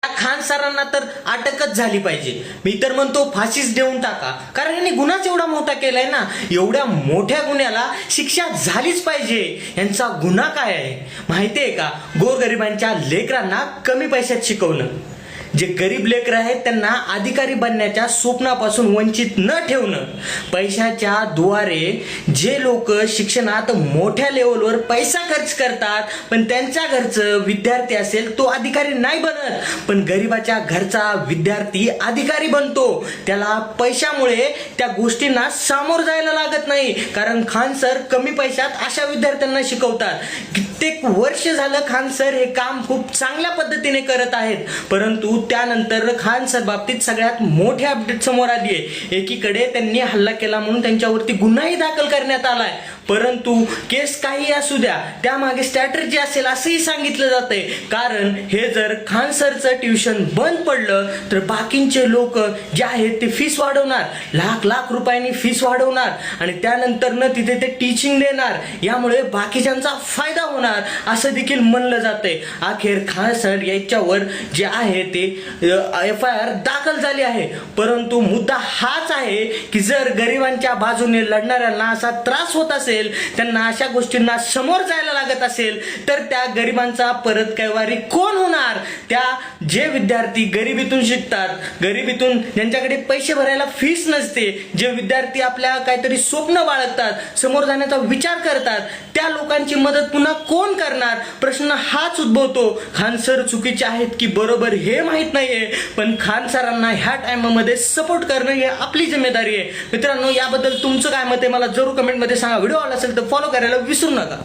त्या खान सरांना तर अटकच झाली पाहिजे. मी तर म्हणतो फाशीच देऊन टाका, कारण यांनी गुन्हाच एवढा मोठा केलाय ना. एवढ्या मोठ्या गुन्ह्याला शिक्षा झालीच पाहिजे. यांचा गुन्हा काय आहे माहितीये का? गोरगरिबांच्या लेकरांना कमी पैशात शिकवणं. जे गरीब लेकर आहेत त्यांना अधिकारी बनण्याच्या स्वप्नापासून वंचित न ठेवणं. पैशाच्या द्वारे जे लोक शिक्षणात मोठ्या लेवलवर पैसा खर्च करतात, पण त्यांच्या घरचं विद्यार्थी असेल तो अधिकारी नाही बनत, पण गरीबाच्या घरचा विद्यार्थी अधिकारी बनतो. त्याला पैशामुळे त्या गोष्टींना सामोर जायला लागत नाही, कारण खान सर कमी पैशात अशा विद्यार्थ्यांना शिकवतात. कित्येक वर्ष झालं खान सर हे काम खूप चांगल्या पद्धतीने करत आहेत. परंतु त्यानंतर खान सर बाबतीत सगळ्यात मोठी अपडेट समोर आली आहे. एकीकडे त्यांनी हल्ला केला म्हणून त्यांच्यावरती गुन्हाही दाखल करण्यात आलाय, परंतु केस काही असू द्या त्यामागे स्ट्रॅटर्जी असेल असंही सांगितलं जातंय. कारण हे जर खान सरचं ट्युशन बंद पडलं तर बाकीचे लोक जे आहेत ते फीस वाढवणार, लाख लाख रुपयांनी फीस वाढवणार आणि त्यानंतर न तिथे ते टीचिंग देणार. यामुळे बाकीच्यांचा फायदा होणार असं देखील म्हणलं जातंय. अखेर खान सर याच्यावर जे आहे ते FIR दाखल झाली आहे. परंतु मुद्दा हाच आहे की जर गरिबांच्या बाजूने लढणाऱ्यांना असा त्रास होत असेल, त्यांना अशा गोष्टींना समोर जायला लागत असेल, तर त्या गरिबांचा परत कैवारी कोण होणार? त्या जे विद्यार्थी गरिबीतून शिकतात, गरिबीतून ज्यांच्याकडे पैसे भरायला फीस नसते, जे विद्यार्थी आपल्या काहीतरी स्वप्न बाळगतात, समोर जाण्याचा विचार करतात, त्या लोकांची मदत पुन्हा कोण करणार? प्रश्न हाच उद्भवतो. खान सर चुकीचे आहेत की बरोबर हे माहित नाहीये, पण खान सरांना ह्या टाइममध्ये सपोर्ट करणं ही आपली जिम्मेदारी आहे. मित्रांनो, याबद्दल तुमचं काय मत आहे मला जरूर कमेंटमध्ये सांगा. व्हिडिओ आवडला असेल तर फॉलो करायला विसरू नका.